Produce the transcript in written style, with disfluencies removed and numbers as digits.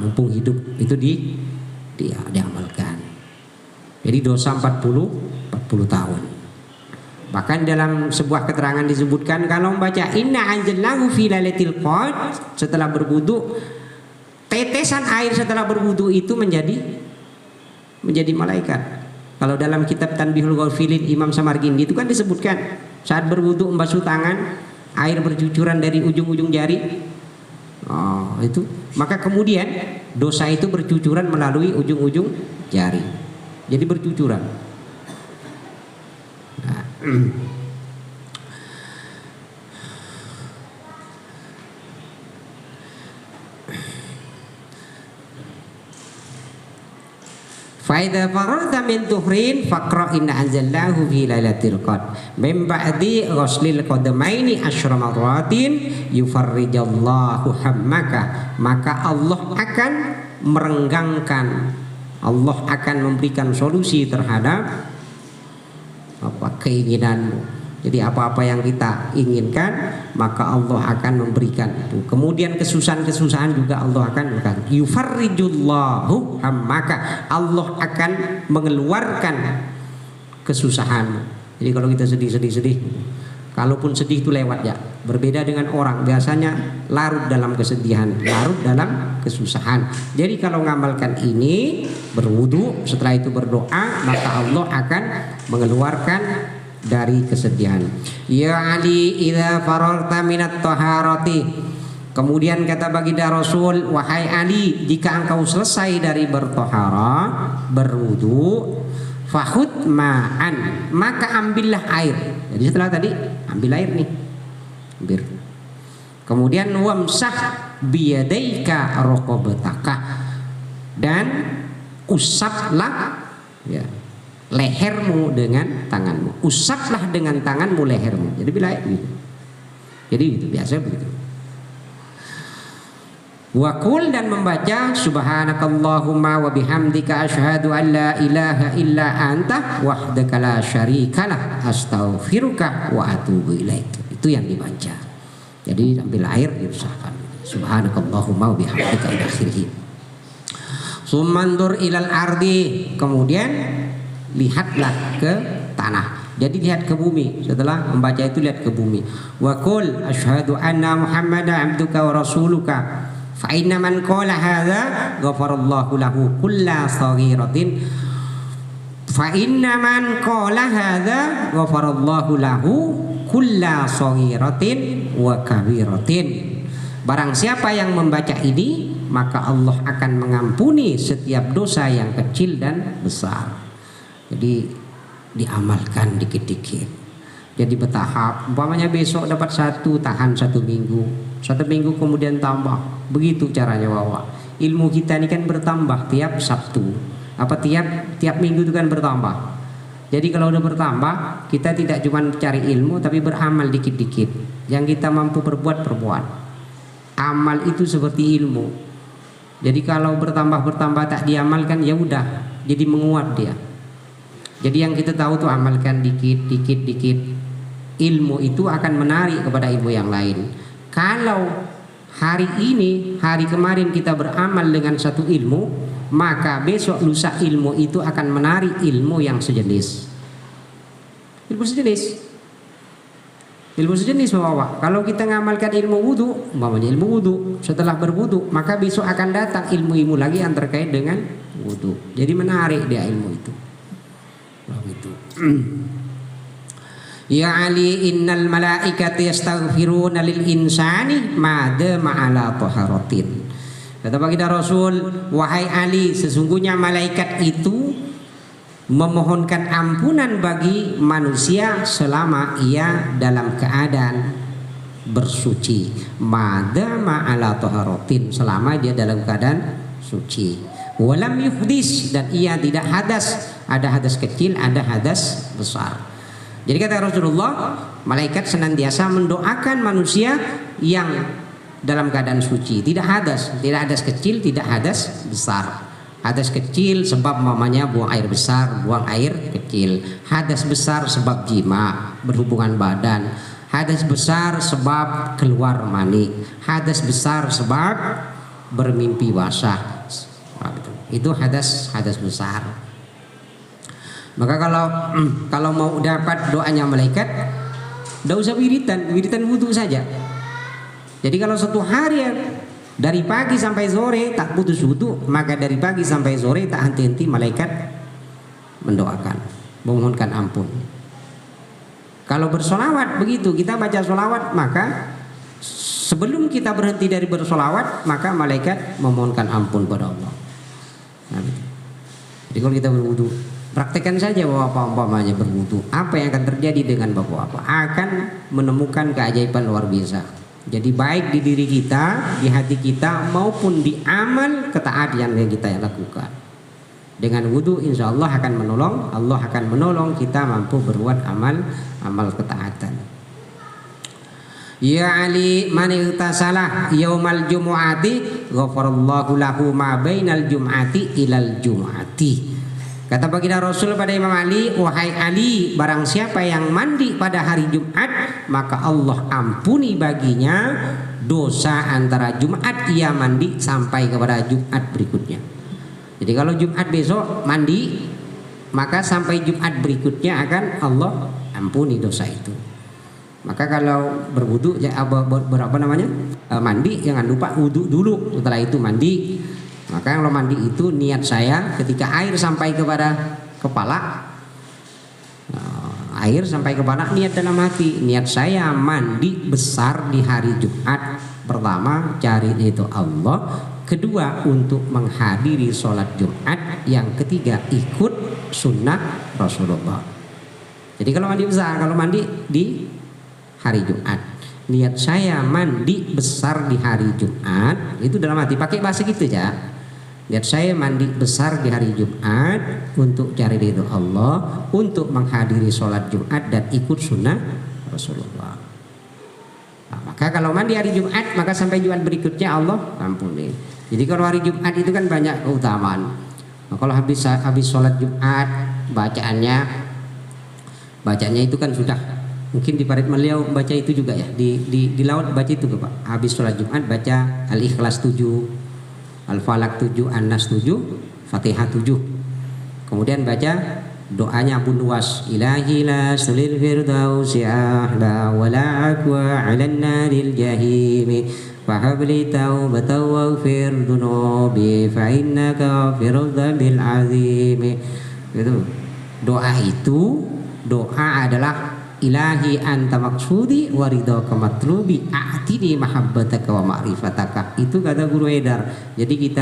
mumpung hidup itu diamalkan. Jadi dosa 40 tahun. Bahkan dalam sebuah keterangan disebutkan kalau membaca inna anjalnahu fi lailatul qadr setelah berwudu, tetesan air setelah berwudu itu menjadi malaikat. Kalau dalam kitab Tanbihul Ghafilin Imam Samarqindi itu kan disebutkan saat berwudu membasuh tangan air bercucuran dari ujung-ujung jari. Itu maka kemudian dosa itu bercucuran melalui ujung-ujung jari. Jadi bercucuran. Faida faragta min tuhrin faqra inna anzalnahu fi lailatul qadr min ba'di ghuslil qadamaini asyra marratin yufarrijallahu hammaka, maka Allah akan merenggangkan, Allah akan memberikan solusi terhadap keinginanmu. Jadi apa-apa yang kita inginkan maka Allah akan memberikan itu. Kemudian kesusahan-kesusahan juga Allah akan memberikan. Yufarrijullahu hammaka, Allah akan mengeluarkan kesusahanmu. Jadi kalau kita sedih, kalaupun sedih itu lewat ya. Berbeda dengan orang biasanya larut dalam kesedihan, larut dalam kesusahan. Jadi kalau mengamalkan ini, berwudu, setelah itu berdoa, maka Allah akan mengeluarkan dari kesedihan. Ya Ali idza faragta minat taharati. Kemudian kata baginda Rasul, wahai Ali, jika engkau selesai dari bertohara, berwudu, fahud ma'an, maka ambillah air. Jadi setelah tadi ambil air nih, ambil. Kemudian wamsah biyadaika raqabataka, dan usaplah ya lehermu dengan tanganmu. Usaplah dengan tanganmu lehermu. Jadi bila gitu. Jadi itu biasa begitu. Wakul, dan membaca subhanakallahumma wa bihamdika asyhadu an la ilaha illa anta wahdaka la syarikalah astaghfiruka wa atubu ilaik. Itu yang dibaca. Jadi ambil air diusapkan. Subhanakallahumma wa bihamdika ila akhirih. Sumandur ilal ardi, kemudian lihatlah ke tanah. Jadi lihat ke bumi. Setelah membaca itu lihat ke bumi. Wa qul asyhadu anna muhammadan abduka wa rasuluka fa inna man qala hadza ghafarallahu lahu kulla saghiratin fa inna man qala hadza ghafarallahu lahu kulla saghiratin wa kabiratin. Barang siapa yang membaca ini, maka Allah akan mengampuni setiap dosa yang kecil dan besar. Jadi diamalkan dikit-dikit. Jadi bertahap. Umpamanya besok dapat satu, tahan 1 minggu. 1 minggu kemudian tambah. Begitu caranya bawa. Ilmu kita ini kan bertambah tiap Sabtu. Tiap minggu itu kan bertambah. Jadi kalau udah bertambah, kita tidak cuma cari ilmu tapi beramal dikit-dikit. Yang kita mampu perbuat. Amal itu seperti ilmu. Jadi kalau bertambah tak diamalkan, ya udah jadi menguap dia. Jadi yang kita tahu tuh amalkan dikit. Ilmu itu akan menarik kepada ilmu yang lain. Kalau hari kemarin kita beramal dengan satu ilmu, maka besok lusa ilmu itu akan menarik ilmu yang sejenis. Ilmu sejenis bawa. Kalau kita ngamalkan ilmu wudu, umpamanya ilmu wudu, setelah berwudu, maka besok akan datang ilmu-ilmu lagi yang terkait dengan wudu. Jadi menarik dia ilmu itu. Begitu. Ya Ali, innal malaikata yastaghfiruna lil insani ma dama ala taharatin. Kata baginda Rasul, wahai Ali, sesungguhnya malaikat itu memohonkan ampunan bagi manusia selama ia dalam keadaan bersuci. Ma dama ala taharatin, selama dia dalam keadaan suci. Walam yuhdis, dan ia tidak hadas. Ada hadas kecil, ada hadas besar. Jadi kata Rasulullah, malaikat senantiasa mendoakan manusia yang dalam keadaan suci, tidak hadas kecil, tidak hadas besar. Hadas kecil sebab mamanya buang air besar, buang air kecil. Hadas besar sebab jima, berhubungan badan. Hadas besar sebab keluar mani. Hadas besar sebab bermimpi basah. Itu hadas besar. Maka kalau mau dapat doanya malaikat, tidak usah wiritan wudu saja. Jadi kalau satu hari dari pagi sampai sore tak putus wudu, maka dari pagi sampai sore tak henti-henti malaikat mendoakan, memohonkan ampun. Kalau bersolawat begitu, kita baca solawat, maka sebelum kita berhenti dari bersolawat, maka malaikat memohonkan ampun pada Allah. Nah, jadi kalau kita berwudu, praktekkan saja Bapak umpamanya berwudu, apa yang akan terjadi dengan Bapak? Akan menemukan keajaiban luar biasa. Jadi baik di diri kita, di hati kita, maupun di amal ketaatan yang kita lakukan. Dengan wudu insya Allah akan menolong kita mampu berbuat amal ketaatan. Ya Ali man igtasalah yaumal jumu'ati ghafarallahu lahu ma bainal jum'ati ilal jum'ati. Kata baginda Rasul pada Imam Ali, wahai Ali, barang siapa yang mandi pada hari Jumat, maka Allah ampuni baginya dosa antara Jumat ia mandi sampai kepada Jumat berikutnya. Jadi kalau Jumat besok mandi, maka sampai Jumat berikutnya akan Allah ampuni dosa itu. Maka kalau berwudu, mandi, jangan lupa wudu dulu, setelah itu mandi. Maka kalau mandi itu niat saya ketika air sampai kepada kepala, niat dalam hati, niat saya mandi besar di hari Jumat. Pertama cari itu Allah, kedua untuk menghadiri sholat Jumat, yang ketiga ikut sunnah Rasulullah. Jadi kalau mandi besar, kalau mandi di hari Jumat, niat saya mandi besar di hari Jumat, itu dalam hati, pakai bahasa gitu ya. Niat saya mandi besar di hari Jumat untuk cari ridho Allah, untuk menghadiri sholat Jumat dan ikut sunnah Rasulullah. Nah, maka kalau mandi hari Jumat, maka sampai Jumat berikutnya Allah ampuni. Jadi kalau hari Jumat itu kan banyak keutamaan. Nah, kalau habis sholat Jumat, bacaannya itu kan sudah mungkin di Parit Meliau baca itu juga ya, di laut baca itu Pak. Habis sholat Jumat baca Al-Ikhlas 7, Al-Falaq 7, An-Nas 7, Fatihah 7. Kemudian baca doanya Abu Nuwas, Ilahi la sulil firdausi ahla wa la aqwa 'alan naril jahimi fa habli taubatan waghfir dunubi fa innaka ghafirudz dzambil azimi. Itu doa adalah Ilahi anta maksudi wa ridhaka matlubi a'tini mahabbataka wa ma'rifataka. Itu kata Guru Haidar. Jadi kita